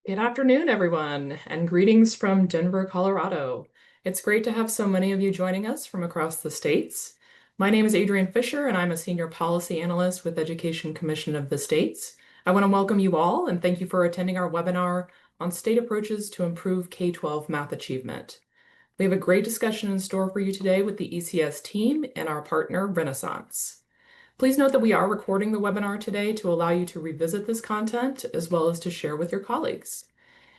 Good afternoon, everyone, and greetings from Denver, Colorado. It's great to have so many of you joining us from across the states. My name is Adrienne Fisher, and I'm a senior policy analyst with Education Commission of the States. I want to welcome you all and thank you for attending our webinar on state approaches to improve K-12 math achievement. We have a great discussion in store for you today with the ECS team and our partner, Renaissance. Please note that we are recording the webinar today to allow you to revisit this content as well as to share with your colleagues.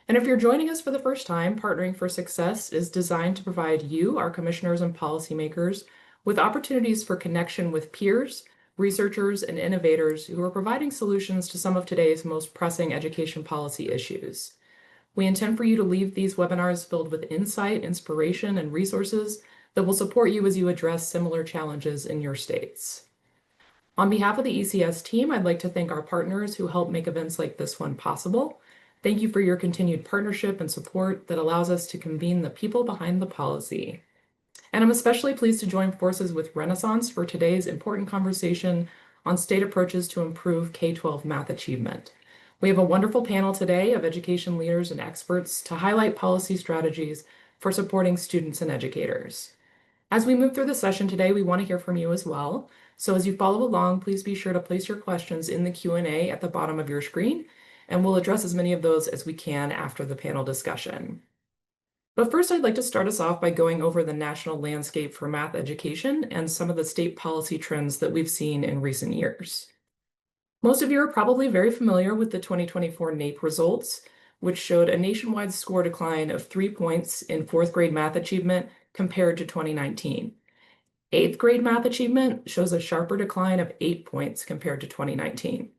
And if you're joining us for the first time, Partnering for Success is designed to provide you, our commissioners and policymakers, with opportunities for connection with peers, researchers, and innovators who are providing solutions to some of today's most pressing education policy issues. We intend for you to leave these webinars filled with insight, inspiration, and resources that will support you as you address similar challenges in your states. On behalf of the ECS team, I'd like to thank our partners who help make events like this one possible. Thank you for your continued partnership and support that allows us to convene the people behind the policy. And I'm especially pleased to join forces with Renaissance for today's important conversation on state approaches to improve K-12 math achievement. We have a wonderful panel today of education leaders and experts to highlight policy strategies for supporting students and educators. As we move through the session today, we want to hear from you as well. So as you follow along, please be sure to place your questions in the Q&A at the bottom of your screen, and we'll address as many of those as we can after the panel discussion. But first, I'd like to start us off by going over the national landscape for math education and some of the state policy trends that we've seen in recent years. Most of you are probably very familiar with the 2024 NAEP results, which showed a nationwide score decline of 3 points in fourth grade math achievement compared to 2019. Eighth grade math achievement shows a sharper decline of 8 points compared to 2019.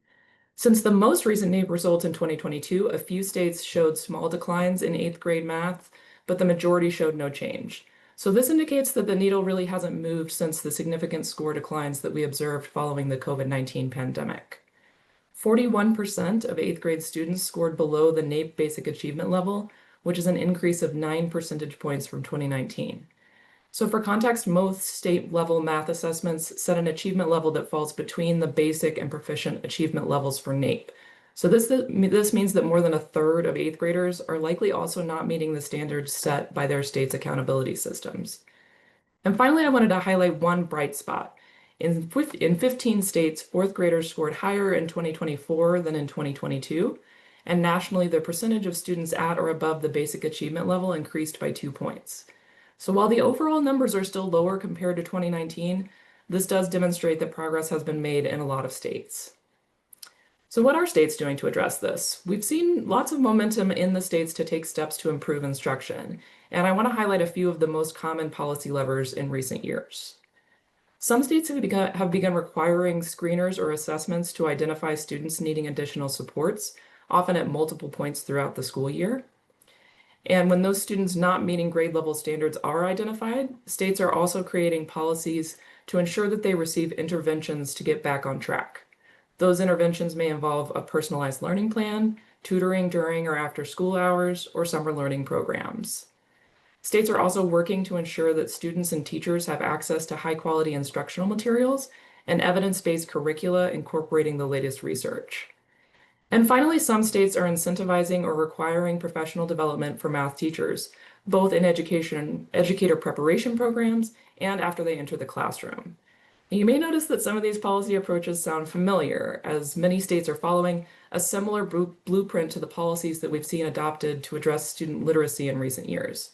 Since the most recent NAEP results in 2022, a few states showed small declines in eighth grade math, but the majority showed no change. So this indicates that the needle really hasn't moved since the significant score declines that we observed following the COVID-19 pandemic. 41% of eighth grade students scored below the NAEP basic achievement level, which is an increase of 9 percentage points from 2019. So for context, most state-level math assessments set an achievement level that falls between the basic and proficient achievement levels for NAEP. So this means that more than a third of eighth graders are likely also not meeting the standards set by their state's accountability systems. And finally, I wanted to highlight one bright spot. In 15 states, fourth graders scored higher in 2024 than in 2022, and nationally, the percentage of students at or above the basic achievement level increased by 2 points. So while the overall numbers are still lower compared to 2019, this does demonstrate that progress has been made in a lot of states. So what are states doing to address this? We've seen lots of momentum in the states to take steps to improve instruction, and I want to highlight a few of the most common policy levers in recent years. Some states have begun requiring screeners or assessments to identify students needing additional supports, often at multiple points throughout the school year. And when those students not meeting grade level standards are identified, states are also creating policies to ensure that they receive interventions to get back on track. Those interventions may involve a personalized learning plan, tutoring during or after school hours, or summer learning programs. States are also working to ensure that students and teachers have access to high-quality instructional materials and evidence-based curricula incorporating the latest research. And finally, some states are incentivizing or requiring professional development for math teachers, both in educator preparation programs and after they enter the classroom. You may notice that some of these policy approaches sound familiar, as many states are following a similar blueprint to the policies that we've seen adopted to address student literacy in recent years.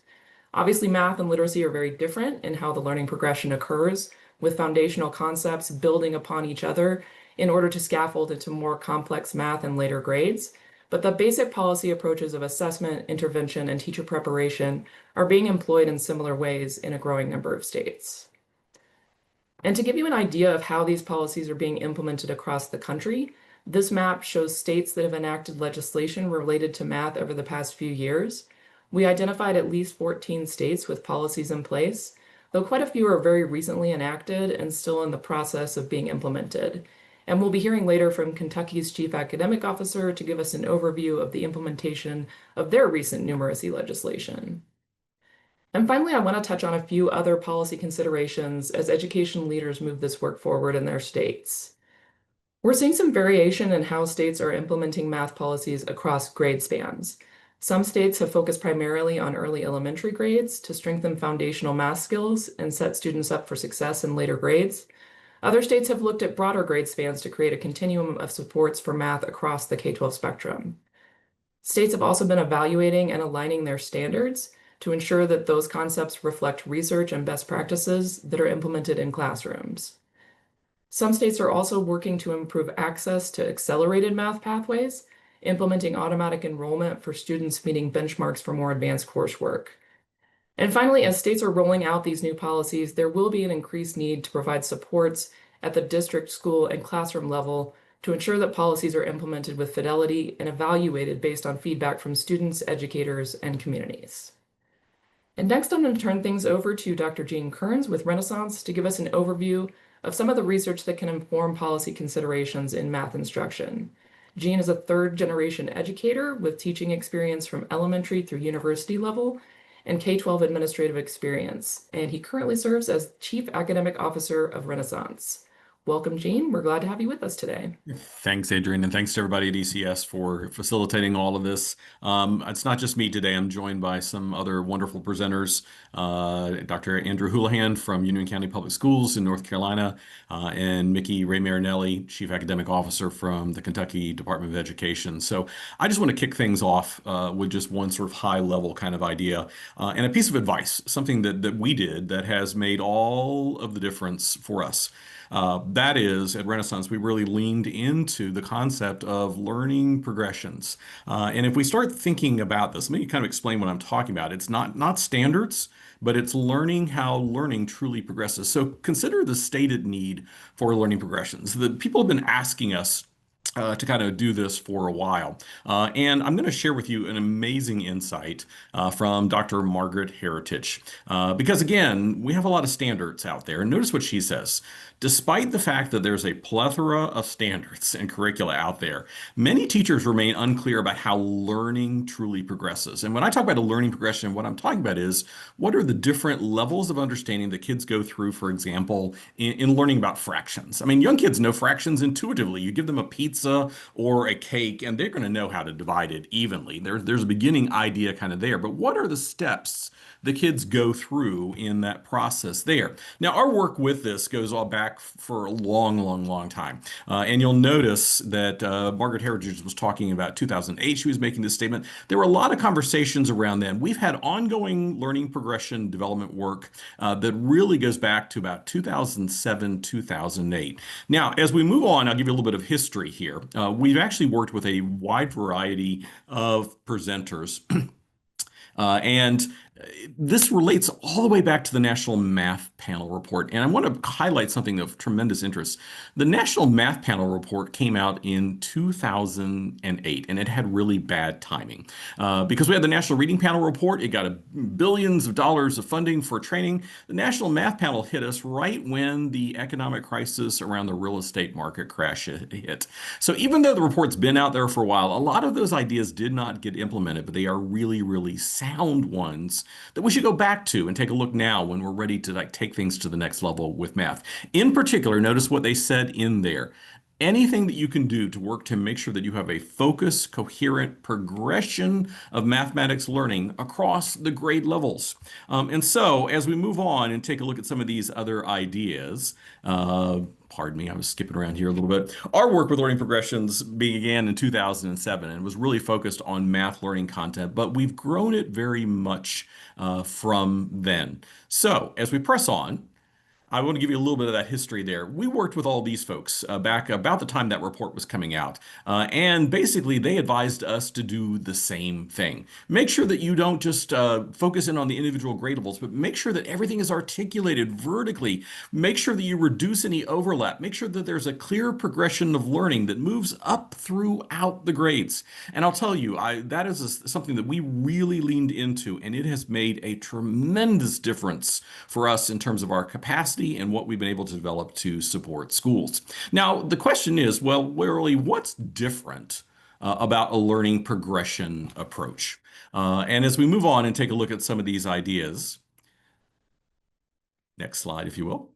Obviously, math and literacy are very different in how the learning progression occurs, with foundational concepts building upon each other in order to scaffold into more complex math in later grades. But the basic policy approaches of assessment, intervention, and teacher preparation are being employed in similar ways in a growing number of states. And to give you an idea of how these policies are being implemented across the country, this map shows states that have enacted legislation related to math over the past few years. We identified at least 14 states with policies in place, though quite a few are very recently enacted and still in the process of being implemented. And we'll be hearing later from Kentucky's Chief Academic Officer to give us an overview of the implementation of their recent numeracy legislation. And finally, I want to touch on a few other policy considerations as education leaders move this work forward in their states. We're seeing some variation in how states are implementing math policies across grade spans. Some states have focused primarily on early elementary grades to strengthen foundational math skills and set students up for success in later grades. Other states have looked at broader grade spans to create a continuum of supports for math across the K-12 spectrum. States have also been evaluating and aligning their standards to ensure that those concepts reflect research and best practices that are implemented in classrooms. Some states are also working to improve access to accelerated math pathways, implementing automatic enrollment for students meeting benchmarks for more advanced coursework. And finally, as states are rolling out these new policies, there will be an increased need to provide supports at the district, school, and classroom level to ensure that policies are implemented with fidelity and evaluated based on feedback from students, educators, and communities. And next, I'm going to turn things over to Dr. Gene Kerns with Renaissance to give us an overview of some of the research that can inform policy considerations in math instruction. Gene is a third-generation educator with teaching experience from elementary through university level and K-12 administrative experience, and he currently serves as Chief Academic Officer of Renaissance. Welcome, Gene. We're glad to have you with us today. Thanks, Adrian, and thanks to everybody at ECS for facilitating all of this. It's not just me today. I'm joined by some other wonderful presenters, Dr. Andrew Houlihan from Union County Public Schools in North Carolina, and Micki Ray-Marinelli, Chief Academic Officer from the Kentucky Department of Education. So I just want to kick things off with just one sort of high-level kind of idea and a piece of advice, something that we did that has made all of the difference for us. That is, at Renaissance, we really leaned into the concept of learning progressions. And if we start thinking about this, let me kind of explain what I'm talking about. It's not standards, but it's learning how learning truly progresses. So consider the stated need for learning progressions. The people have been asking us to kind of do this for a while. And I'm going to share with you an amazing insight from Dr. Margaret Heritage. Because again, we have a lot of standards out there. And notice what she says. Despite the fact that there's a plethora of standards and curricula out there, many teachers remain unclear about how learning truly progresses. And when I talk about a learning progression, what I'm talking about is what are the different levels of understanding that kids go through, for example, in learning about fractions. I mean, young kids know fractions intuitively. You give them a pizza or a cake, and they're going to know how to divide it evenly. There's a beginning idea kind of there. But what are the steps the kids go through in that process there? Now, our work with this goes all back for a long, long, long time. And you'll notice that Margaret Heritage was talking about 2008. She was making this statement. There were a lot of conversations around then. We've had ongoing learning progression development work that really goes back to about 2007, 2008. Now, as we move on, I'll give you a little bit of history here. We've actually worked with a wide variety of presenters. And this relates all the way back to the National Math Panel Report. And I want to highlight something of tremendous interest. The National Math Panel Report came out in 2008, and it had really bad timing. Because we had the National Reading Panel Report, it got billions of dollars of funding for training. The National Math Panel hit us right when the economic crisis around the real estate market crash hit. So even though the report's been out there for a while, a lot of those ideas did not get implemented, but they are really, really sound ones that we should go back to and take a look now when we're ready to take things to the next level with math. In particular, notice what they said in there. Anything that you can do to work to make sure that you have a focused, coherent progression of mathematics learning across the grade levels. And so as we move on and take a look at some of these other ideas, pardon me, I was skipping around here a little bit. Our work with learning progressions began in 2007 and was really focused on math learning content, but we've grown it very much from then. So as we press on, I want to give you a little bit of that history there. We worked with all these folks back about the time that report was coming out. And basically, they advised us to do the same thing. Make sure that you don't just focus in on the individual gradables, but make sure that everything is articulated vertically. Make sure that you reduce any overlap. Make sure that there's a clear progression of learning that moves up throughout the grades. And I'll tell you, that is something that we really leaned into, and it has made a tremendous difference for us in terms of our capacity and what we've been able to develop to support schools. Now, the question is, well, really, what's different about a learning progression approach? And as we move on and take a look at some of these ideas, next slide, if you will.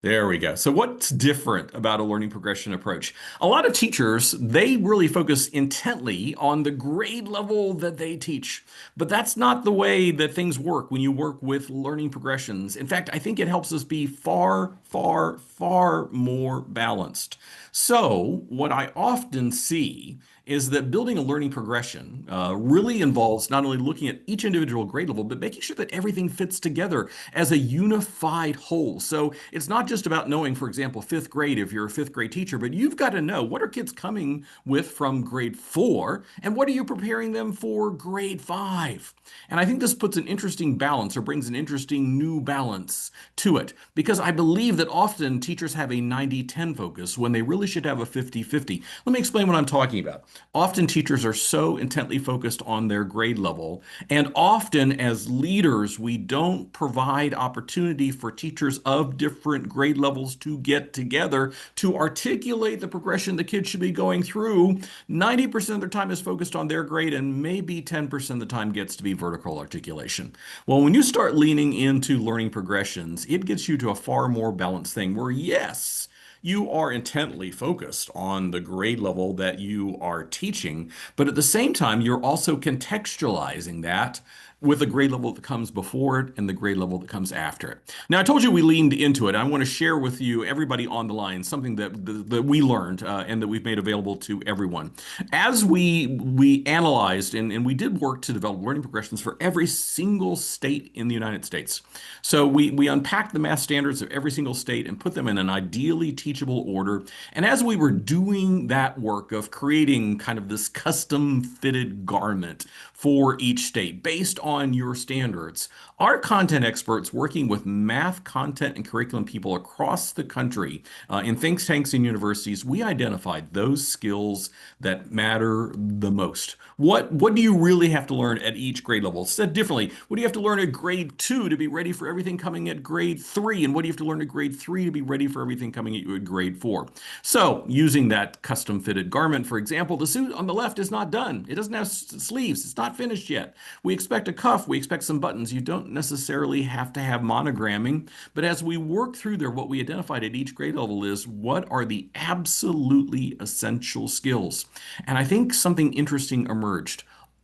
There we go. So what's different about a learning progression approach? A lot of teachers, they really focus intently on the grade level that they teach. But that's not the way that things work when you work with learning progressions. In fact, I think it helps us be far, far, far more balanced. So what I often see is that building a learning progression really involves not only looking at each individual grade level, but making sure that everything fits together as a unified whole. So it's not just about knowing, for example, fifth grade if you're a fifth grade teacher, but you've got to know what are kids coming with from grade 4 and what are you preparing them for grade 5. And I think this puts an interesting balance or brings an interesting new balance to it because I believe that often teachers have a 90-10 focus when they really should have a 50-50. Let me explain what I'm talking about. Often teachers are so intently focused on their grade level, and often as leaders, we don't provide opportunity for teachers of different grade levels to get together to articulate the progression the kids should be going through. 90% of their time is focused on their grade, and maybe 10% of the time gets to be vertical articulation. Well, when you start leaning into learning progressions, it gets you to a far more balanced thing where, yes, you are intently focused on the grade level that you are teaching, but at the same time, you're also contextualizing that with the grade level that comes before it and the grade level that comes after it. Now, I told you we leaned into it. I want to share with you, everybody on the line, something that we learned and that we've made available to everyone. As we analyzed and we did work to develop learning progressions for every single state in the United States. So we unpacked the math standards of every single state and put them in an ideally teachable order. And as we were doing that work of creating kind of this custom fitted garment for each state based on your standards, our content experts working with math content and curriculum people across the country in think tanks and universities, we identified those skills that matter the most. What do you really have to learn at each grade level? Said differently, what do you have to learn at grade 2 to be ready for everything coming at grade 3? And what do you have to learn at grade 3 to be ready for everything coming at you at grade 4? So using that custom fitted garment, for example, the suit on the left is not done. It doesn't have sleeves. It's not finished yet. We expect a cuff. We expect some buttons. You don't necessarily have to have monogramming. But as we work through there, what we identified at each grade level is what are the absolutely essential skills. And I think something interesting emerged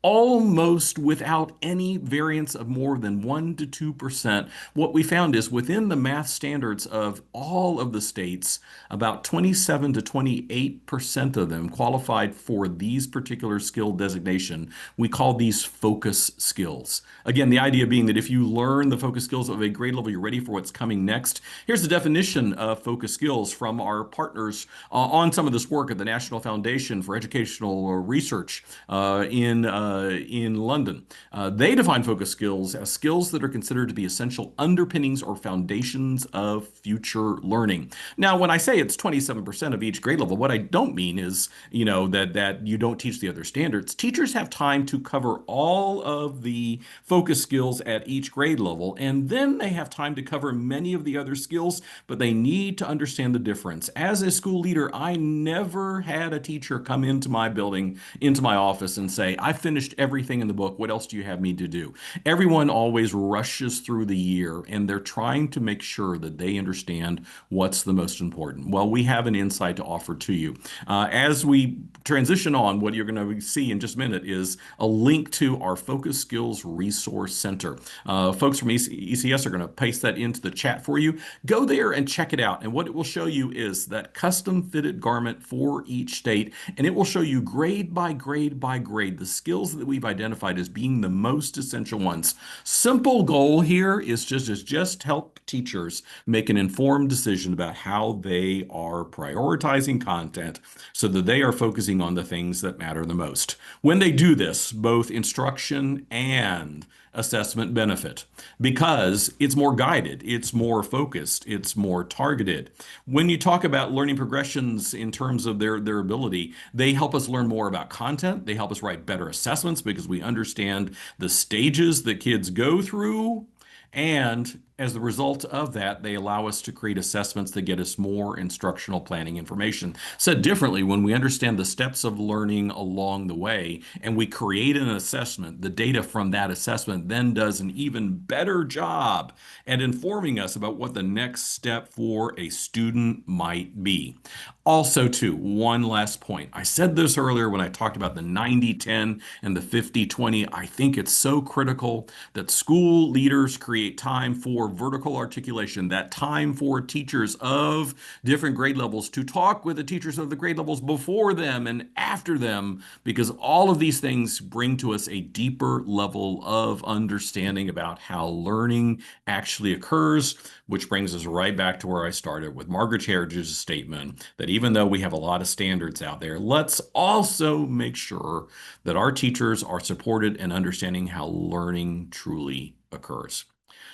almost without any variance of more than 1 to 2%. What we found is within the math standards of all of the states, about 27 to 28% of them qualified for these particular skill designation. We call these focus skills. Again, the idea being that if you learn the focus skills of a grade level, you're ready for what's coming next. Here's the definition of focus skills from our partners on some of this work at the National Foundation for Educational Research in London. They define focus skills as skills that are considered to be essential underpinnings or foundations of future learning. Now, when I say it's 27% of each grade level, what I don't mean is, that you don't teach the other standards. Teachers have time to cover all of the focus skills at each grade level, and then they have time to cover many of the other skills, but they need to understand the difference. As a school leader, I never had a teacher come into my building, into my office and say, I finished everything in the book. What else do you have me to do? Everyone always rushes through the year and they're trying to make sure that they understand what's the most important. Well, we have an insight to offer to you. As we transition on, what you're going to see in just a minute is a link to our Focus Skills Resource Center. Folks from ECS are going to paste that into the chat for you. Go there and check it out. And what it will show you is that custom fitted garment for each state. And it will show you grade by grade by grade the skills that we've identified as being the most essential ones. Simple goal here is just help teachers make an informed decision about how they are prioritizing content so that they are focusing on the things that matter the most. When they do this, both instruction and assessment benefit because it's more guided, it's more focused, it's more targeted. When you talk about learning progressions in terms of their ability, they help us learn more about content. They help us write better assessments because we understand the stages that kids go through. And As the result of that, they allow us to create assessments that get us more instructional planning information. Said differently, when we understand the steps of learning along the way and we create an assessment, the data from that assessment then does an even better job at informing us about what the next step for a student might be. Also, too, one last point. I said this earlier when I talked about the 90-10 and the 50-20. I think it's so critical that school leaders create time for vertical articulation, that time for teachers of different grade levels to talk with the teachers of the grade levels before them and after them, because all of these things bring to us a deeper level of understanding about how learning actually occurs, which brings us right back to where I started with Margaret Heritage's statement that even though we have a lot of standards out there, let's also make sure that our teachers are supported in understanding how learning truly occurs.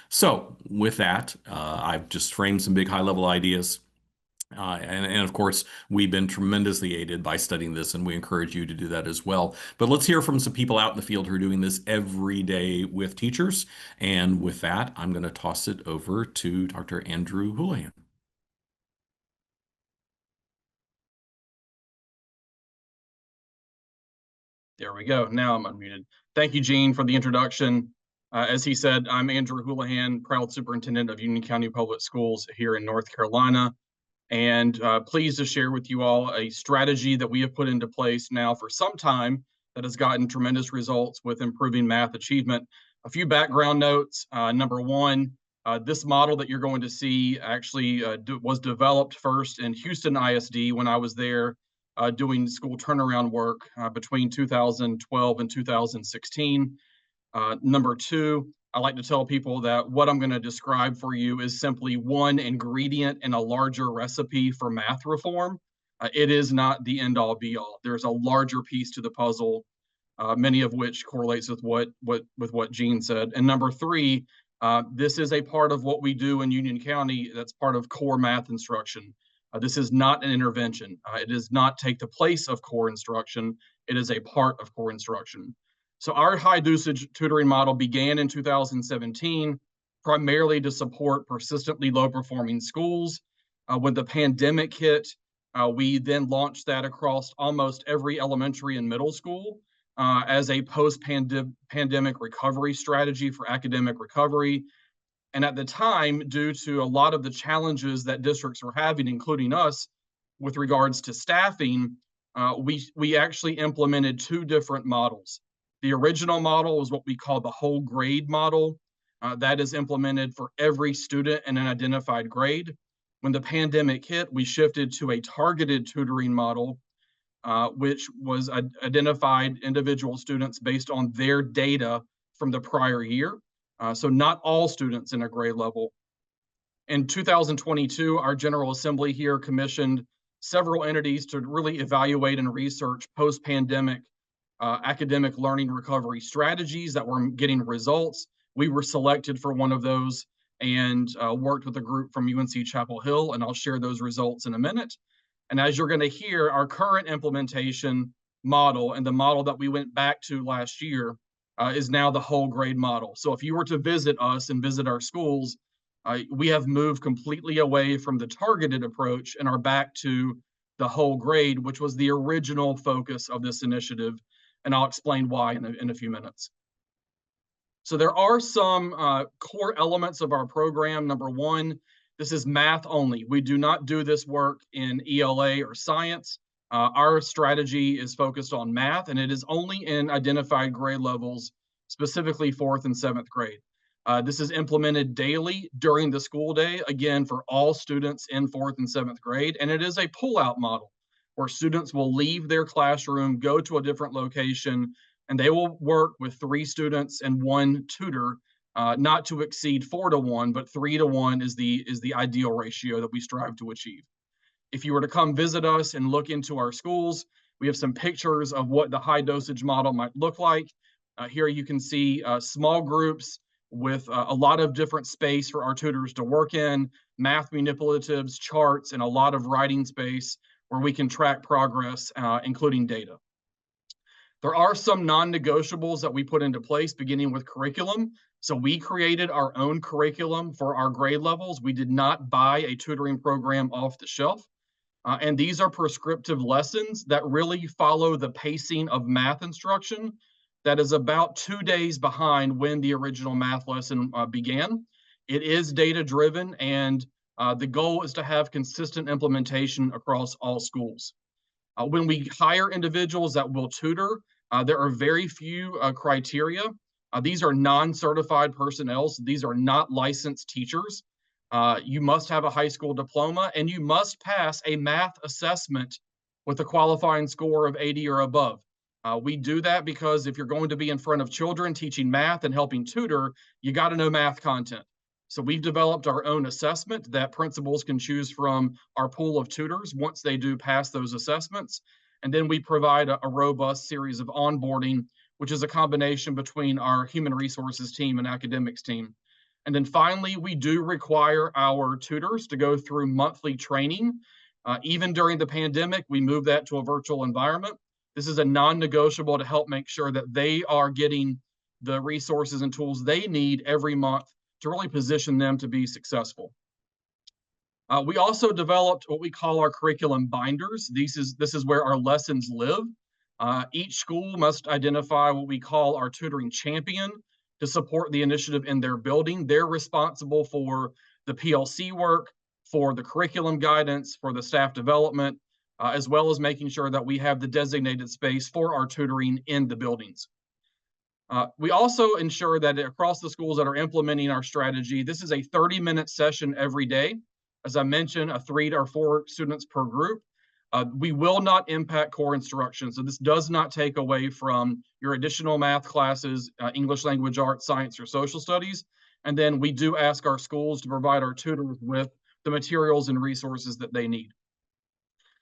So with that, I've just framed some big high-level ideas. And of course, we've been tremendously aided by studying this, and we encourage you to do that as well. But let's hear from some people out in the field who are doing this every day with teachers. And with that, I'm going to toss it over to Dr. Andrew Houlihan. There we go. Now I'm unmuted. Thank you, Gene, for the introduction. As he said, I'm Andrew Houlihan, proud superintendent of Union County Public Schools here in North Carolina, and pleased to share with you all a strategy that we have put into place now for some time that has gotten tremendous results with improving math achievement. A few background notes. Number one, this model that you're going to see actually was developed first in Houston ISD when I was there doing school turnaround work between 2012 and 2016. Number two, I like to tell people that what I'm going to describe for you is simply one ingredient in a larger recipe for math reform. It is not the end all be all. There's a larger piece to the puzzle, many of which correlates with what Gene said. And number three, this is a part of what we do in Union County that's part of core math instruction. This is not an intervention. It does not take the place of core instruction. It is a part of core instruction. So our high dosage tutoring model began in 2017, primarily to support persistently low performing schools. When the pandemic hit, we then launched that across almost every elementary and middle school as a post-pandemic recovery strategy for academic recovery. And at the time, due to a lot of the challenges that districts were having, including us, with regards to staffing, we actually implemented two different models. The original model was what we call the whole grade model. That is implemented for every student in an identified grade. When the pandemic hit, we shifted to a targeted tutoring model, which was identified individual students based on their data from the prior year. So not all students in a grade level. In 2022, our General Assembly here commissioned several entities to really evaluate and research post-pandemic academic learning recovery strategies that were getting results. We were selected for one of those and worked with a group from UNC Chapel Hill, and I'll share those results in a minute. And as you're going to hear, our current implementation model and the model that we went back to last year is now the whole grade model. So if you were to visit us and visit our schools, we have moved completely away from the targeted approach and are back to the whole grade, which was the original focus of this initiative. And I'll explain why in a few minutes. So there are some core elements of our program. Number one, this is math only. We do not do this work in ELA or science. Our strategy is focused on math, and it is only in identified grade levels, specifically 4th and 7th grade. This is implemented daily during the school day, again, for all students in 4th and 7th grade, and it is a pull-out model where students will leave their classroom, go to a different location, and they will work with 3 students and 1 tutor, not to exceed 4 to 1, but 3 to 1 is the ideal ratio that we strive to achieve. If you were to come visit us and look into our schools, we have some pictures of what the high dosage model might look like. Here you can see small groups with a lot of different space for our tutors to work in, math manipulatives, charts, and a lot of writing space where we can track progress, including data. There are some non-negotiables that we put into place, beginning with curriculum. So we created our own curriculum for our grade levels. We did not buy a tutoring program off the shelf. And these are prescriptive lessons that really follow the pacing of math instruction that is about 2 days behind when the original math lesson began. It is data driven, and the goal is to have consistent implementation across all schools. When we hire individuals that will tutor, there are very few criteria. These are non-certified personnel, so these are not licensed teachers. You must have a high school diploma, and you must pass a math assessment with a qualifying score of 80 or above. We do that because if you're going to be in front of children teaching math and helping tutor, you got to know math content. So we've developed our own assessment that principals can choose from our pool of tutors once they do pass those assessments. And then we provide a robust series of onboarding, which is a combination between our human resources team and academics team. And then finally, we do require our tutors to go through monthly training. Even during the pandemic, we moved that to a virtual environment. This is a non-negotiable to help make sure that they are getting the resources and tools they need every month to really position them to be successful. We also developed what we call our curriculum binders. This is where our lessons live. Each school must identify what we call our tutoring champion to support the initiative in their building. They're responsible for the PLC work, for the curriculum guidance, for the staff development, as well as making sure that we have the designated space for our tutoring in the buildings. We also ensure that across the schools that are implementing our strategy, this is a 30-minute session every day. As I mentioned, 3 or 4 students per group. We will not impact core instruction. So this does not take away from your additional math classes, English language arts, science, or social studies. And then we do ask our schools to provide our tutors with the materials and resources that they need.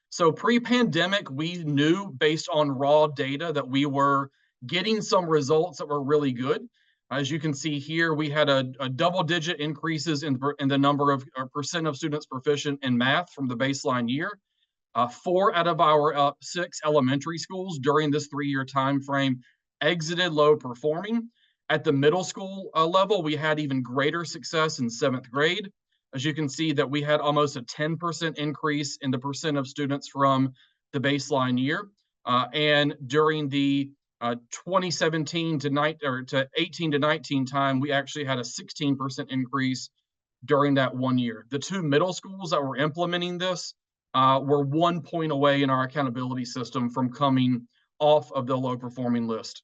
So pre-pandemic, we knew based on raw data that we were getting some results that were really good. As you can see here, we had a double-digit increases in the number of percent of students proficient in math from the baseline year. 4 out of our 6 elementary schools during this 3-year time frame exited low performing. At the middle school level, we had even greater success in 7th grade. As you can see that we had almost a 10% increase in the percent of students from the baseline year. And during the 2017 to 18 to 19 time, we actually had a 16% increase during that 1 year. The 2 middle schools that were implementing this were 1 point away in our accountability system from coming off of the low performing list.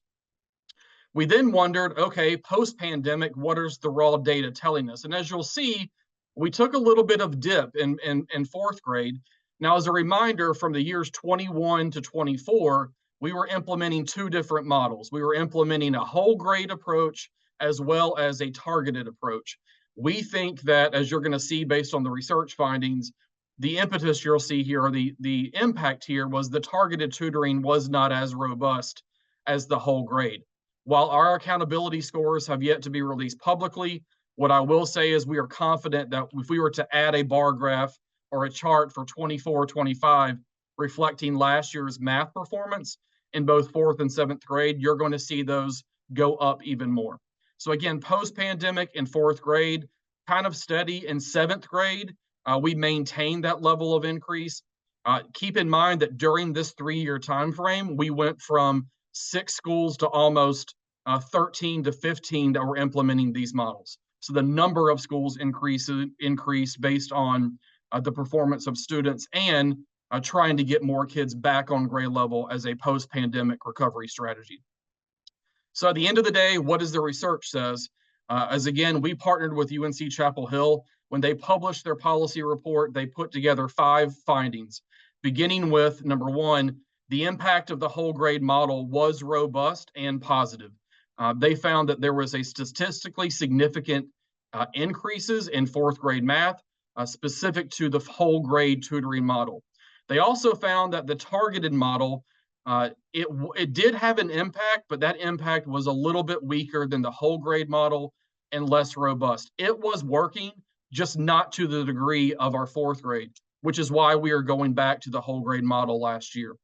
We then wondered, okay, post-pandemic, what is the raw data telling us? And as you'll see, we took a little bit of dip in 4th grade. Now, as a reminder, from the years 21 to 24, we were implementing 2 different models. We were implementing a whole grade approach as well as a targeted approach. We think that, as you're going to see based on the research findings, the impetus you'll see here, or the impact here, was the targeted tutoring was not as robust as the whole grade. While our accountability scores have yet to be released publicly, what I will say is we are confident that if we were to add a bar graph or a chart for 24-25 reflecting last year's math performance in both 4th and 7th grade, you're going to see those go up even more. So again, post-pandemic in 4th grade, kind of steady. In 7th grade, we maintained that level of increase. Keep in mind that during this 3-year time frame, we went from 6 schools to almost 13 to 15 that were implementing these models. So the number of schools increased based on the performance of students and trying to get more kids back on grade level as a post-pandemic recovery strategy. So at the end of the day, what does the research says? As again, we partnered with UNC Chapel Hill. When they published their policy report, they put together 5 findings, beginning with number 1, the impact of the whole grade model was robust and positive. They found that there was a statistically significant increases in 4th grade math specific to the whole grade tutoring model. They also found that the targeted model, it did have an impact, but that impact was a little bit weaker than the whole grade model and less robust. It was working, just not to the degree of our 4th grade, which is why we are going back to the whole grade model last year.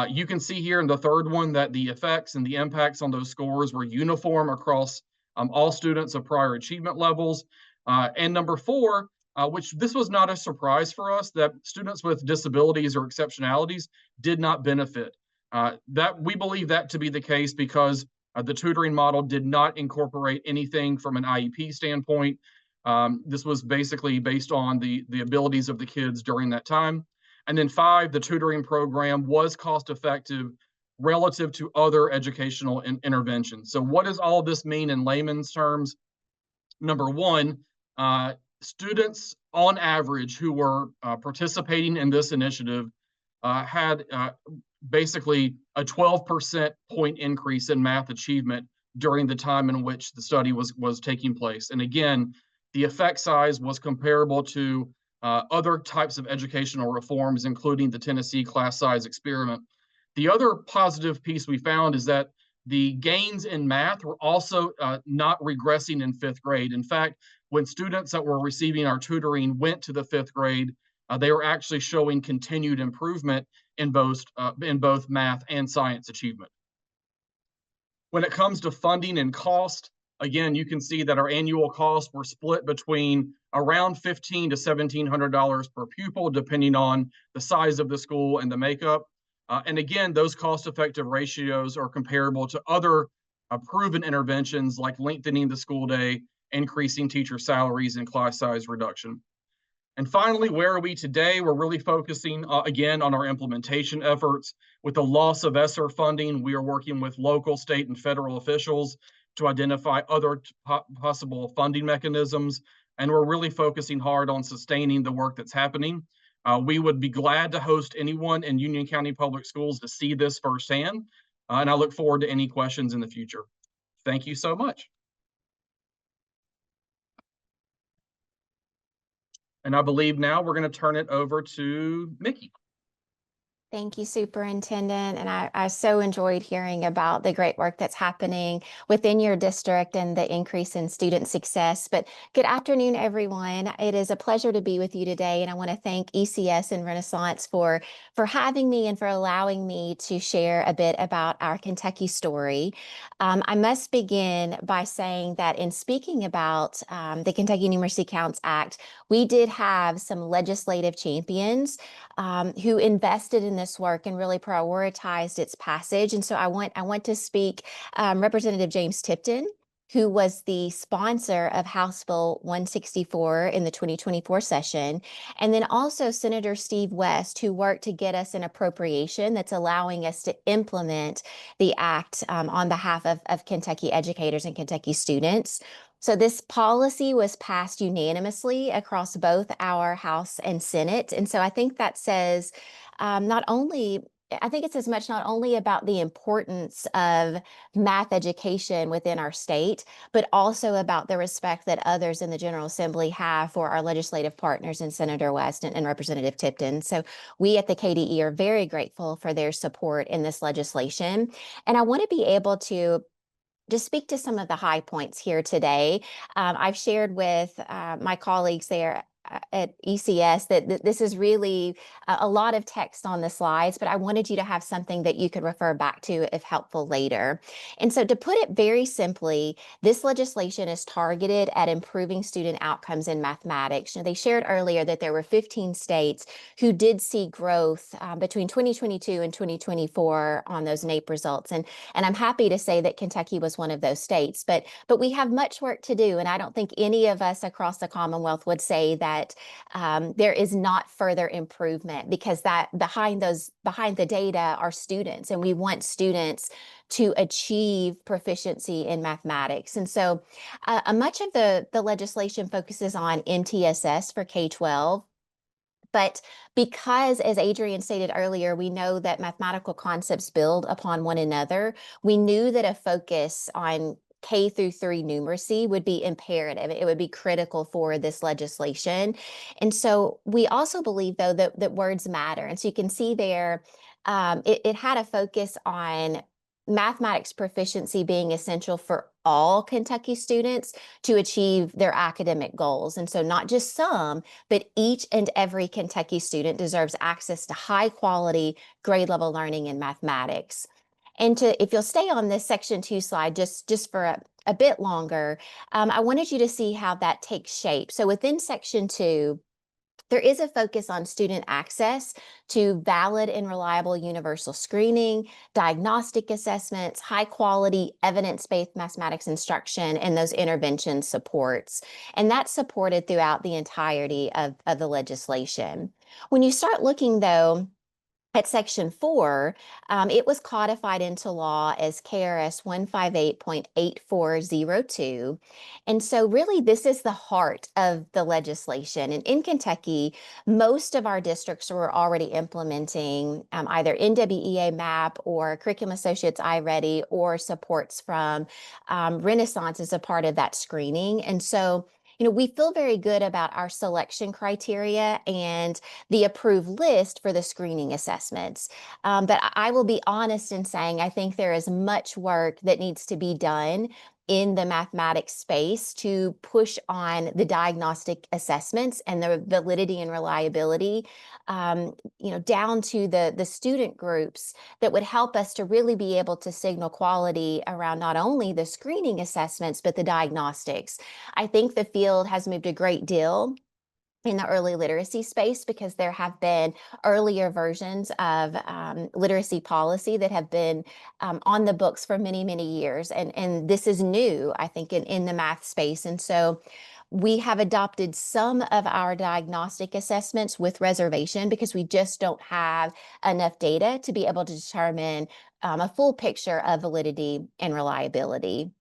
You can see here in the 3rd one that the effects and the impacts on those scores were uniform across all students of prior achievement levels. And number four, which this was not a surprise for us, that students with disabilities or exceptionalities did not benefit. That we believe that to be the case because the tutoring model did not incorporate anything from an IEP standpoint. This was basically based on the abilities of the kids during that time. And then five, the tutoring program was cost effective relative to other educational interventions. So what does all of this mean in layman's terms? Number one, students on average who were participating in this initiative had basically a 12% point increase in math achievement during the time in which the study was taking place. And again, the effect size was comparable to other types of educational reforms, including the Tennessee class size experiment. The other positive piece we found is that the gains in math were also not regressing in fifth grade. In fact, when students that were receiving our tutoring went to the fifth grade, they were actually showing continued improvement in both math and science achievement. When it comes to funding and cost, again, you can see that our annual costs were split between around $1,500 to $1,700 per pupil, depending on the size of the school and the makeup. And again, those cost-effective ratios are comparable to other proven interventions like lengthening the school day, increasing teacher salaries, and class size reduction. And finally, where are we today? We're really focusing again on our implementation efforts. With the loss of ESSER funding, we are working with local, state, and federal officials to identify other possible funding mechanisms. And we're really focusing hard on sustaining the work that's happening. We would be glad to host anyone in Union County Public Schools to see this firsthand. And I look forward to any questions in the future. Thank you so much. And I believe now we're going to turn it over to Micki. Thank you, Superintendent. And I so enjoyed hearing about the great work that's happening within your district and the increase in student success. But good afternoon, everyone. It is a pleasure to be with you today. And I want to thank ECS and Renaissance for having me and for allowing me to share a bit about our Kentucky story. I must begin by saying that in speaking about the Kentucky Numeracy Counts Act, we did have some legislative champions who invested in this work and really prioritized its passage. And so I want to speak Representative James Tipton, who was the sponsor of House Bill 164 in the 2024 session, and then also Senator Steve West, who worked to get us an appropriation that's allowing us to implement the act on behalf of Kentucky educators and Kentucky students. So this policy was passed unanimously across both our House and Senate. And so I think that says it says much not only about the importance of math education within our state, but also about the respect that others in the General Assembly have for our legislative partners in Senator West and Representative Tipton. So we at the KDE are very grateful for their support in this legislation. And I want to be able to just speak to some of the high points here today. I've shared with my colleagues there at ECS that this is really a lot of text on the slides, but I wanted you to have something that you could refer back to if helpful later. And so to put it very simply, this legislation is targeted at improving student outcomes in mathematics. Now, they shared earlier that there were 15 states who did see growth between 2022 and 2024 on those NAEP results. And I'm happy to say that Kentucky was one of those states, but we have much work to do. And I don't think any of us across the Commonwealth would say that there is not further improvement, because that behind the data are students, and we want students to achieve proficiency in mathematics. And so much of the legislation focuses on MTSS for K-12. But because, as Adrian stated earlier, we know that mathematical concepts build upon one another, we knew that a focus on K through 3 numeracy would be imperative. It would be critical for this legislation. And so we also believe, though, that words matter. And so you can see there, it had a focus on mathematics proficiency being essential for all Kentucky students to achieve their academic goals. And so not just some, but each and every Kentucky student deserves access to high quality grade level learning in mathematics. And if you'll stay on this section 2 slide, just for a bit longer, I wanted you to see how that takes shape. So within Section 2, there is a focus on student access to valid and reliable universal screening, diagnostic assessments, high quality evidence-based mathematics instruction, and those intervention supports. And that's supported throughout the entirety of the legislation. When you start looking, though, at Section 4, it was codified into law as KRS 158.8402. And so really this is the heart of the legislation. And in Kentucky, most of our districts were already implementing either NWEA MAP or Curriculum Associates iReady or supports from Renaissance as a part of that screening. And so we feel very good about our selection criteria and the approved list for the screening assessments. But I will be honest in saying I think there is much work that needs to be done in the mathematics space to push on the diagnostic assessments and the validity and reliability, down to the student groups that would help us to really be able to signal quality around not only the screening assessments, but the diagnostics. I think the field has moved a great deal in the early literacy space because there have been earlier versions of literacy policy that have been on the books for many, many years. And this is new, I think, in the math space. And so we have adopted some of our diagnostic assessments with reservation because we just don't have enough data to be able to determine a full picture of validity and reliability.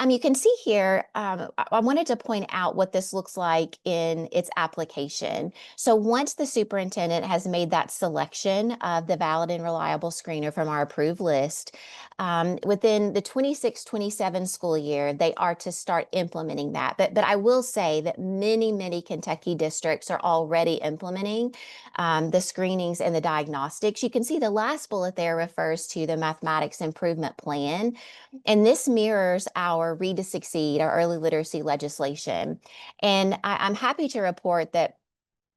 You can see here, I wanted to point out what this looks like in its application. So once the superintendent has made that selection of the valid and reliable screener from our approved list, within the 26-27 school year, they are to start implementing that. But I will say that many, many Kentucky districts are already implementing the screenings and the diagnostics. You can see the last bullet there refers to the mathematics improvement plan. And this mirrors our Read to Succeed, our early literacy legislation. And I'm happy to report that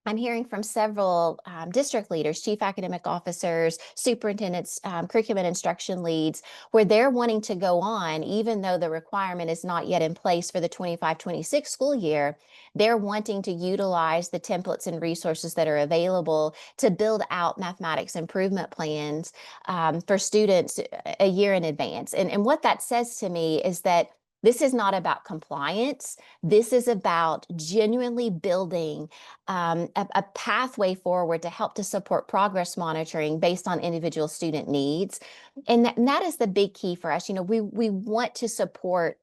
I'm hearing from several district leaders, chief academic officers, superintendents, curriculum and instruction leads, where they're wanting to go on, even though the requirement is not yet in place for the 25-26 school year, they're wanting to utilize the templates and resources that are available to build out mathematics improvement plans for students a year in advance. And what that says to me is that this is not about compliance. This is about genuinely building a pathway forward to help to support progress monitoring based on individual student needs. And that is the big key for us. We want to support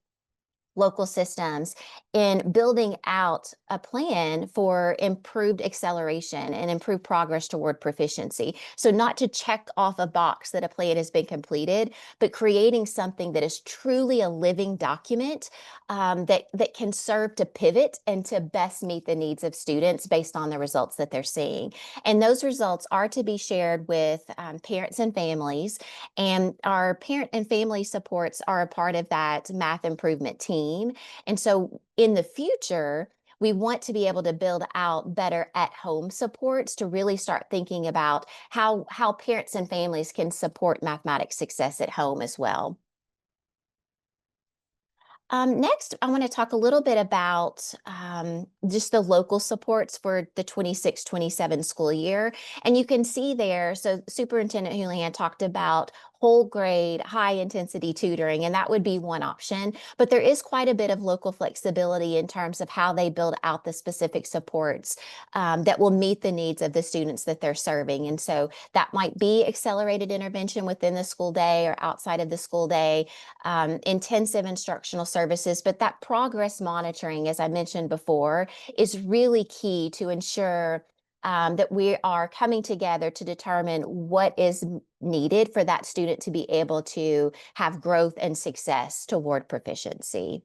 local systems in building out a plan for improved acceleration and improved progress toward proficiency. So not to check off a box that a plan has been completed, but creating something that is truly a living document that can serve to pivot and to best meet the needs of students based on the results that they're seeing. And those results are to be shared with parents and families. And our parent and family supports are a part of that math improvement team. And so in the future, we want to be able to build out better at-home supports to really start thinking about how parents and families can support mathematics success at home as well. Next, I want to talk a little bit about just the local supports for the 26-27 school year. And you can see there, so Superintendent Houlihan talked about whole grade, high intensity tutoring, and that would be one option. But there is quite a bit of local flexibility in terms of how they build out the specific supports that will meet the needs of the students that they're serving. And so that might be accelerated intervention within the school day or outside of the school day, intensive instructional services, but that progress monitoring, as I mentioned before, is really key to ensure that we are coming together to determine what is needed for that student to be able to have growth and success toward proficiency.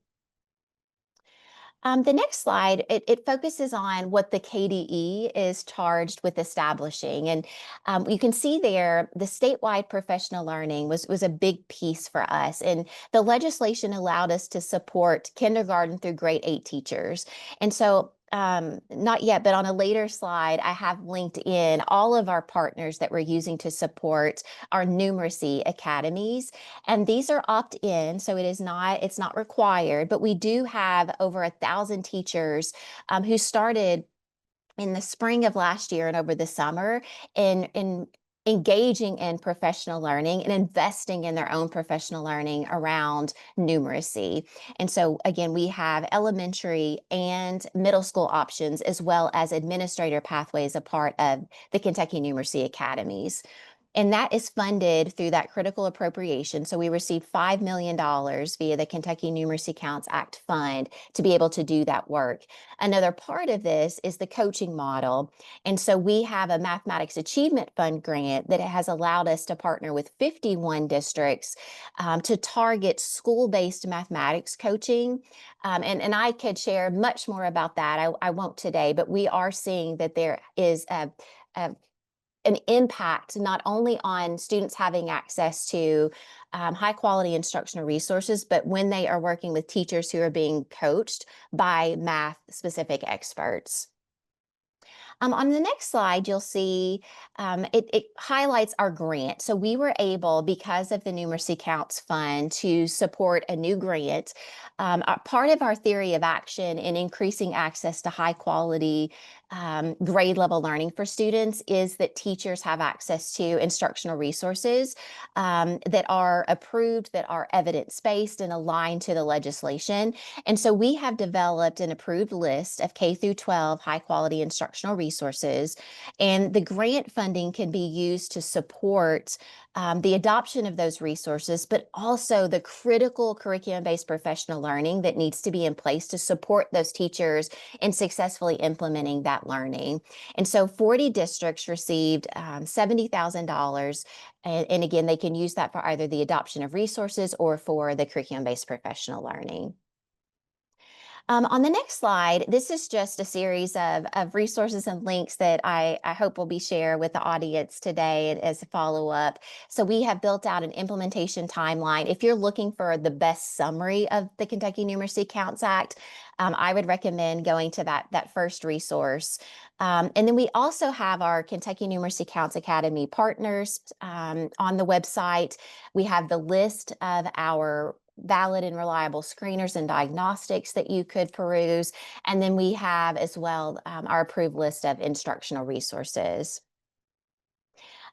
The next slide, it focuses on what the KDE is charged with establishing. And you can see there, the statewide professional learning was a big piece for us. And the legislation allowed us to support kindergarten through grade 8 teachers. And so not yet, but on a later slide, I have linked in all of our partners that we're using to support our numeracy academies. And these are opt-in, so it's not required, but we do have over 1,000 teachers who started in the spring of last year and over the summer in engaging in professional learning and investing in their own professional learning around numeracy. And so again, we have elementary and middle school options, as well as administrator pathways, a part of the Kentucky Numeracy Academies. And that is funded through that critical appropriation. So we received $5 million via the Kentucky Numeracy Counts Act fund to be able to do that work. Another part of this is the coaching model. And so we have a Mathematics Achievement Fund grant that has allowed us to partner with 51 districts to target school-based mathematics coaching. And I could share much more about that. I won't today, but we are seeing that there is an impact not only on students having access to high quality instructional resources, but when they are working with teachers who are being coached by math specific experts. On the next slide, you'll see it highlights our grant. So we were able, because of the Numeracy Counts Fund, to support a new grant. Part of our theory of action in increasing access to high quality grade level learning for students is that teachers have access to instructional resources that are approved, that are evidence-based and aligned to the legislation. And so we have developed an approved list of K through 12 high quality instructional resources, and the grant funding can be used to support the adoption of those resources, but also the critical curriculum-based professional learning that needs to be in place to support those teachers in successfully implementing that learning. And so 40 districts received $70,000. And again, they can use that for either the adoption of resources or for the curriculum-based professional learning. On the next slide, this is just a series of resources and links that I hope will be shared with the audience today as a follow-up. So we have built out an implementation timeline. If you're looking for the best summary of the Kentucky Numeracy Counts Act, I would recommend going to that first resource. And then we also have our Kentucky Numeracy Counts Academy partners on the website. We have the list of our valid and reliable screeners and diagnostics that you could peruse. And then we have as well our approved list of instructional resources.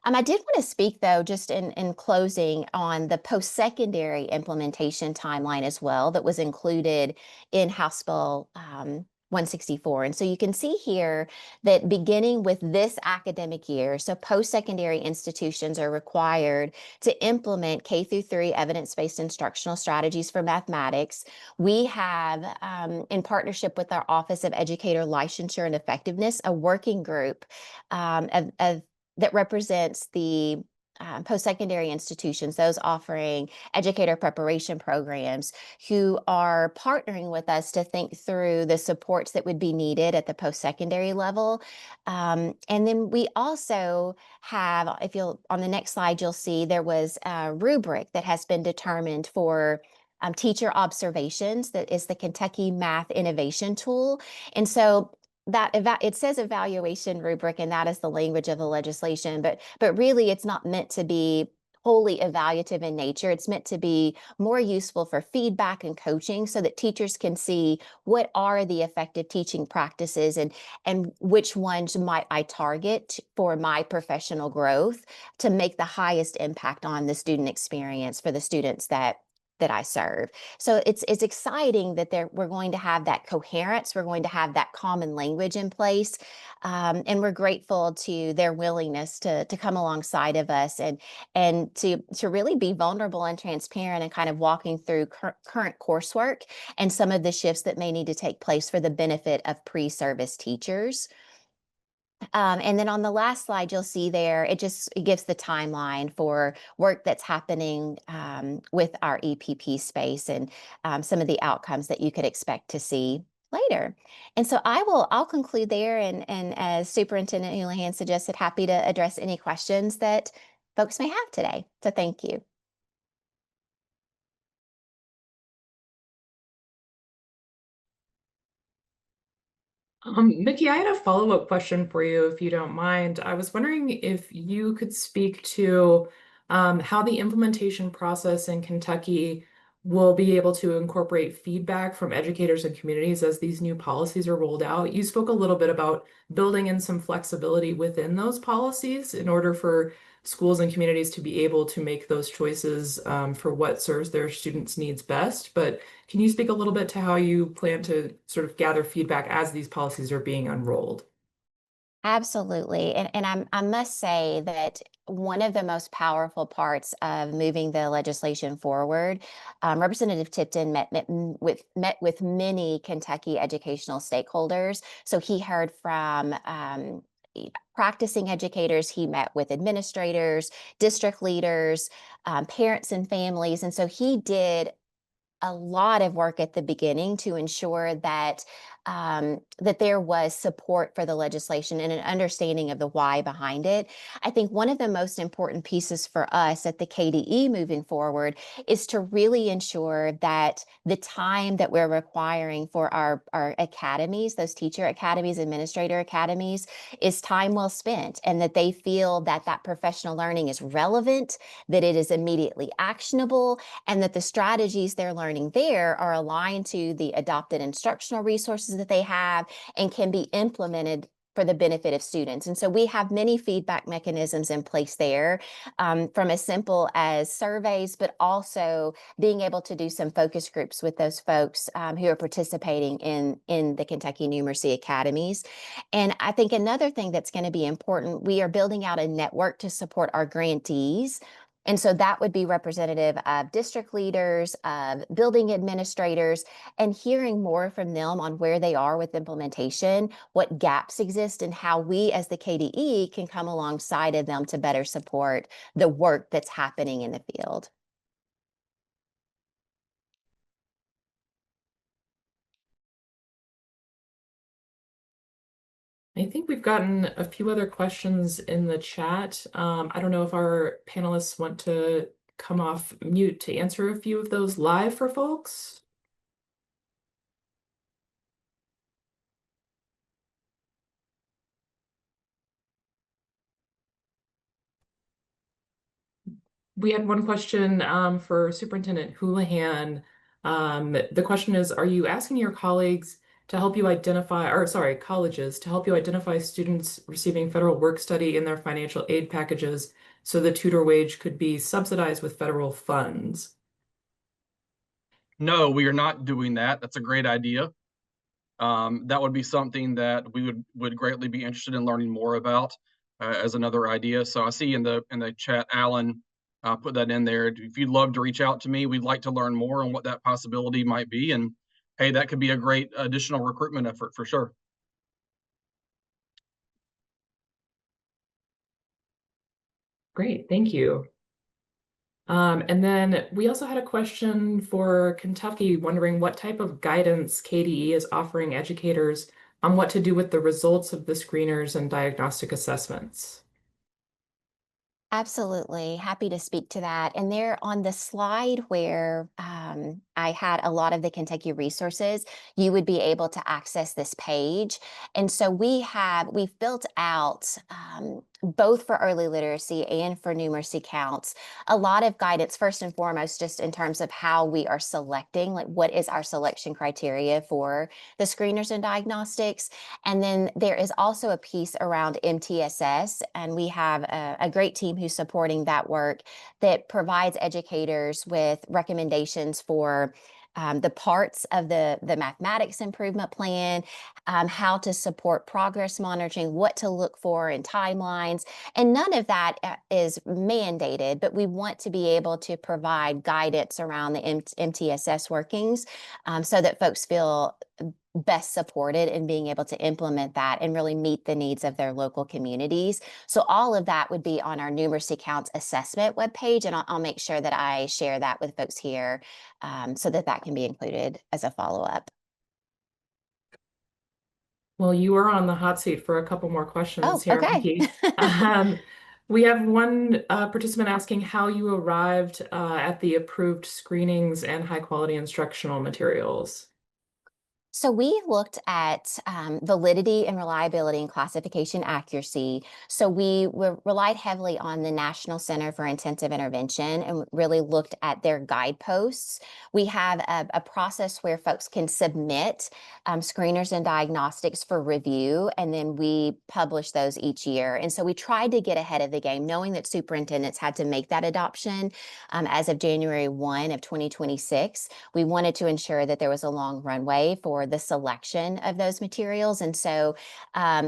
I did want to speak, though, just in closing, on the post-secondary implementation timeline as well that was included in House Bill 164. And so you can see here that beginning with this academic year, so post-secondary institutions are required to implement K through 3 evidence-based instructional strategies for mathematics. We have, in partnership with our Office of Educator Licensure and Effectiveness, a working group that represents the post-secondary institutions, those offering educator preparation programs, who are partnering with us to think through the supports that would be needed at the post-secondary level. And then we also have, on the next slide, you'll see there was a rubric that has been determined for teacher observations. That is the Kentucky Math Innovation Tool. And so it says evaluation rubric, and that is the language of the legislation, but really it's not meant to be wholly evaluative in nature. It's meant to be more useful for feedback and coaching so that teachers can see what are the effective teaching practices and which ones might I target for my professional growth to make the highest impact on the student experience for the students that I serve. So it's exciting that we're going to have that coherence, we're going to have that common language in place, and we're grateful to their willingness to come alongside of us and to really be vulnerable and transparent and kind of walking through current coursework and some of the shifts that may need to take place for the benefit of pre-service teachers. And then on the last slide, you'll see there, it gives the timeline for work that's happening with our EPP space and some of the outcomes that you could expect to see later. And so I'll conclude there. And as Superintendent Houlihan suggested, happy to address any questions that folks may have today. So thank you. Micki, I had a follow-up question for you, if you don't mind. I was wondering if you could speak to how the implementation process in Kentucky will be able to incorporate feedback from educators and communities as these new policies are rolled out. You spoke a little bit about building in some flexibility within those policies in order for schools and communities to be able to make those choices for what serves their students' needs best. But can you speak a little bit to how you plan to sort of gather feedback as these policies are being unrolled? Absolutely. I must say that one of the most powerful parts of moving the legislation forward, Representative Tipton met with many Kentucky educational stakeholders. So he heard from practicing educators, he met with administrators, district leaders, parents and families. And so he did a lot of work at the beginning to ensure that that there was support for the legislation and an understanding of the why behind it. I think one of the most important pieces for us at the KDE moving forward is to really ensure that the time that we're requiring for our academies, those teacher academies, administrator academies, is time well spent, and that they feel that that professional learning is relevant, that it is immediately actionable, and that the strategies they're learning there are aligned to the adopted instructional resources that they have and can be implemented for the benefit of students. And so we have many feedback mechanisms in place there, from as simple as surveys, but also being able to do some focus groups with those folks who are participating in the Kentucky Numeracy Academies. And I think another thing that's going to be important, we are building out a network to support our grantees. And so that would be representative of district leaders, of building administrators, and hearing more from them on where they are with implementation, what gaps exist, and how we as the KDE can come alongside of them to better support the work that's happening in the field. I think we've gotten a few other questions in the chat. I don't know if our panelists want to come off mute to answer a few of those live for folks. We had one question for Superintendent Houlihan. The question is, are you asking your colleagues to help you identify, or sorry, colleges to help you identify students receiving federal work study in their financial aid packages so the tutor wage could be subsidized with federal funds? No, we are not doing that. That's a great idea. That would be something that we would greatly be interested in learning more about as another idea. So I see in the chat, Alan put that in there. If you'd love to reach out to me, we'd like to learn more on what that possibility might be. And hey, that could be a great additional recruitment effort for sure. Great, thank you. And then we also had a question for Kentucky, wondering what type of guidance KDE is offering educators on what to do with the results of the screeners and diagnostic assessments. Absolutely. Happy to speak to that. And there on the slide where I had a lot of the Kentucky resources, you would be able to access this page. And so we've built out both for early literacy and for numeracy counts, a lot of guidance, first and foremost, just in terms of how we are selecting, like what is our selection criteria for the screeners and diagnostics. And then there is also a piece around MTSS, and we have a great team who's supporting that work that provides educators with recommendations for the parts of the mathematics improvement plan, how to support progress monitoring, what to look for in timelines. And none of that is mandated, but we want to be able to provide guidance around the MTSS workings so that folks feel best supported in being able to implement that and really meet the needs of their local communities. So all of that would be on our numeracy counts assessment webpage, and I'll make sure that I share that with folks here so that that can be included as a follow-up. Well, you are on the hot seat for a couple more questions Oh, here, okay. Micki. We have one participant asking how you arrived at the approved screenings and high quality instructional materials. So we looked at validity and reliability and classification accuracy. So we relied heavily on the National Center for Intensive Intervention and really looked at their guideposts. We have a process where folks can submit screeners and diagnostics for review, and then we publish those each year. And so we tried to get ahead of the game, knowing that superintendents had to make that adoption as of January 1 of 2026. We wanted to ensure that there was a long runway for the selection of those materials. And so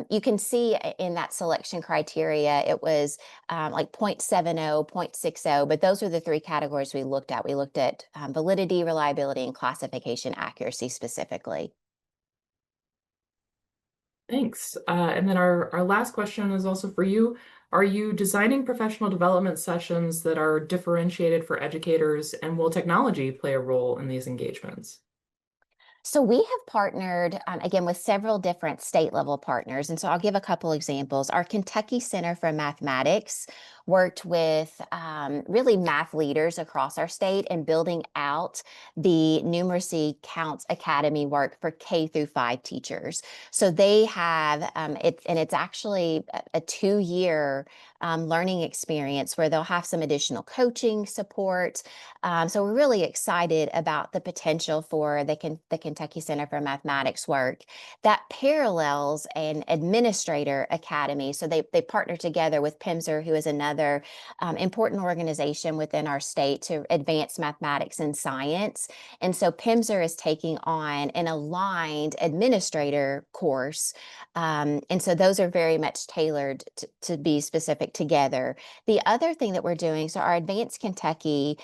you can see in that selection criteria, it was like 0.70, 0.60, but those are the three categories we looked at. We looked at validity, reliability, and classification accuracy specifically. Thanks. And then our last question is also for you. Are you designing professional development sessions that are differentiated for educators, and will technology play a role in these engagements? So we have partnered, again, with several different state level partners. And so I'll give a couple examples. Our Kentucky Center for Mathematics worked with really math leaders across our state and building out the Numeracy Counts Academy work for K-5 teachers. So they have, it's actually a 2-year learning experience where they'll have some additional coaching support. So we're really excited about the potential for the Kentucky Center for Mathematics work that parallels an administrator academy. So they partner together with PIMSR, who is another important organization within our state to advance mathematics and science. And so PIMSR is taking on an aligned administrator course. And so those are very much tailored to be specific together. The other thing that we're doing, so our Advanced Kentucky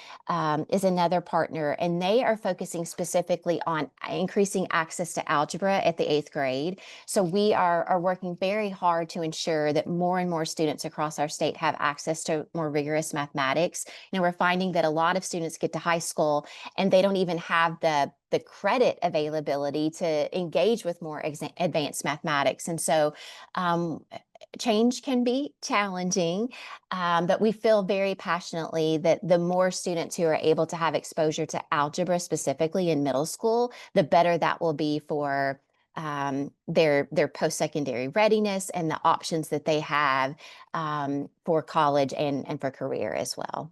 is another partner, and they are focusing specifically on increasing access to algebra at the 8th grade. So we are working very hard to ensure that more and more students across our state have access to more rigorous mathematics. You know, we're finding that a lot of students get to high school and they don't even have the credit availability to engage with more advanced mathematics. And so change can be challenging, but we feel very passionately that the more students who are able to have exposure to algebra specifically in middle school, the better that will be for their post-secondary readiness and the options that they have for college and for career as well.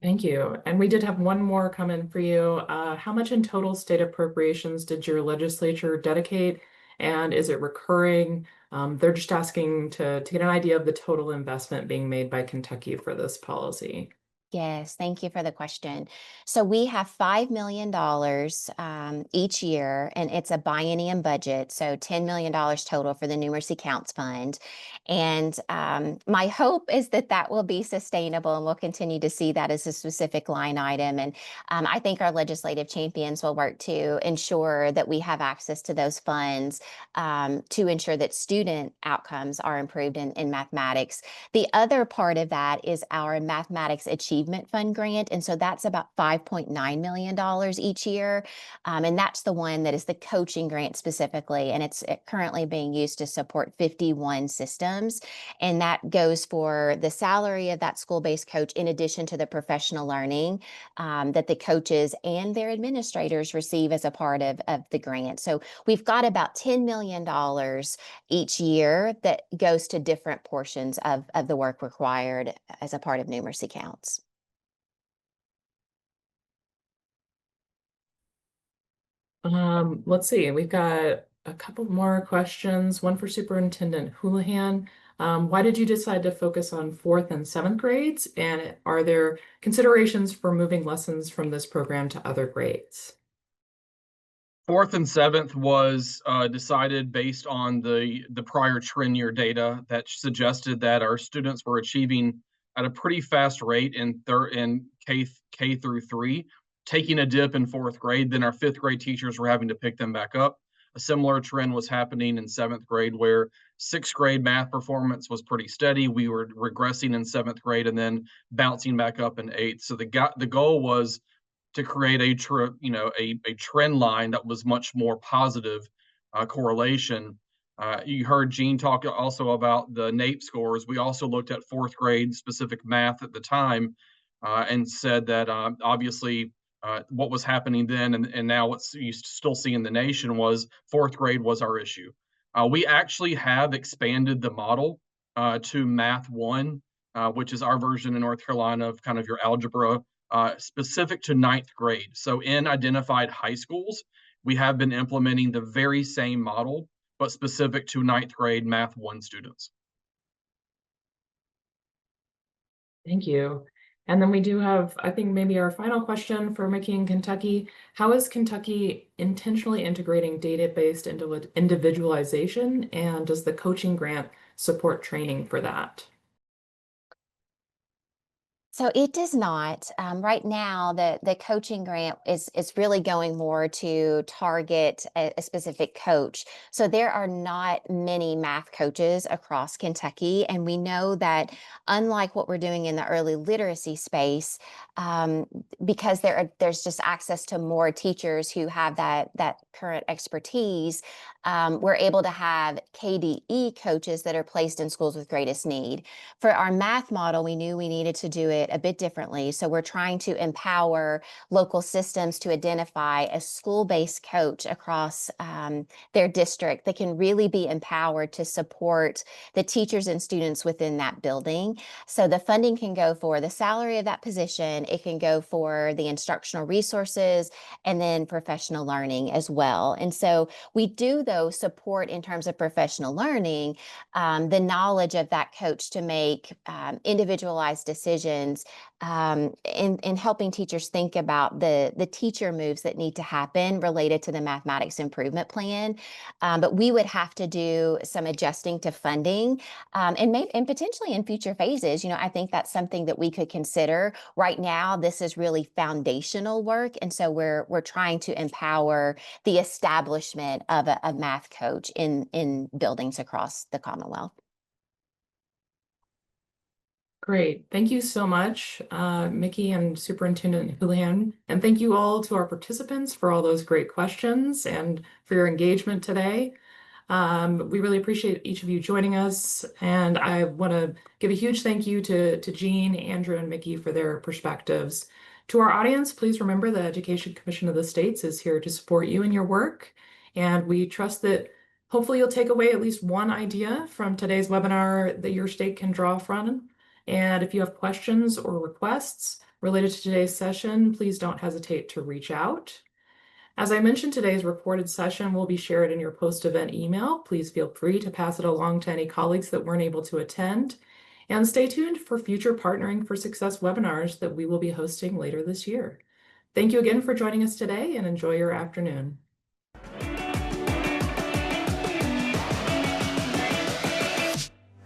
Thank you. And we did have one more come in for you. How much in total state appropriations did your legislature dedicate, and is it recurring? They're just asking to get an idea of the total investment being made by Kentucky for this policy. Yes, thank you for the question. So we have $5 million each year, and it's a biennium budget, so $10 million total for the Numeracy Counts Fund. And my hope is that that will be sustainable, and we'll continue to see that as a specific line item. And I think our legislative champions will work to ensure that we have access to those funds to ensure that student outcomes are improved in mathematics. The other part of that is our Mathematics Achievement Fund grant. And so that's about $5.9 million each year. And that's the one that is the coaching grant specifically. And it's currently being used to support 51 systems. And that goes for the salary of that school-based coach, in addition to the professional learning that the coaches and their administrators receive as a part of the grant. So we've got about $10 million each year that goes to different portions of the work required as a part of Numeracy Counts. Let's see, we've got a couple more questions. One for Superintendent Houlihan. Why did you decide to focus on 4th and 7th grades? And are there considerations for moving lessons from this program to other grades? 4th and 7th was decided based on the prior trend year data that suggested that our students were achieving at a pretty fast rate in K through 3, taking a dip in 4th grade. Then our 5th grade teachers were having to pick them back up. A similar trend was happening in 7th grade, where 6th grade math performance was pretty steady. We were regressing in 7th grade and then bouncing back up in 8th. So the goal was to create a trend line that was much more positive correlation. You heard Gene talk also about the NAEP scores. We also looked at 4th grade specific math at the time and said that obviously what was happening then and now what you still see in the nation was fourth grade was our issue. We actually have expanded the model to Math 1, which is our version in North Carolina of kind of your algebra, specific to ninth grade. So in identified high schools, we have been implementing the very same model, but specific to ninth grade Math 1 students. Thank you. And then we do have, I think, maybe our final question for Micki in Kentucky. How is Kentucky intentionally integrating data-based individualization, and does the coaching grant support training for that? So it does not. Right now, the coaching grant is really going more to target a specific coach. So there are not many math coaches across Kentucky, and we know that unlike what we're doing in the early literacy space, because there's just access to more teachers who have that current expertise, we're able to have KDE coaches that are placed in schools with greatest need. For our math model, we knew we needed to do it a bit differently. So we're trying to empower local systems to identify a school-based coach across their district that can really be empowered to support the teachers and students within that building. So the funding can go for the salary of that position, it can go for the instructional resources, and then professional learning as well. And so we do, though, support in terms of professional learning, the knowledge of that coach to make individualized decisions in helping teachers think about the teacher moves that need to happen related to the mathematics improvement plan. But we would have to do some adjusting to funding, and potentially in future phases. I think that's something that we could consider. Right now, this is really foundational work, and so we're trying to empower the establishment of a math coach in buildings across the Commonwealth. Great. Thank you so much, Micki and Superintendent Houlihan. And thank you all to our participants for all those great questions and for your engagement today. We really appreciate each of you joining us. And I want to give a huge thank you to Gene, Andrew, and Micki for their perspectives. To our audience, please remember the Education Commission of the States is here to support you in your work. And we trust that hopefully you'll take away at least one idea from today's webinar that your state can draw from. And if you have questions or requests related to today's session, please don't hesitate to reach out. As I mentioned, today's recorded session will be shared in your post-event email. Please feel free to pass it along to any colleagues that weren't able to attend. And stay tuned for future Partnering for Success webinars that we will be hosting later this year. Thank you again for joining us today, and enjoy your afternoon.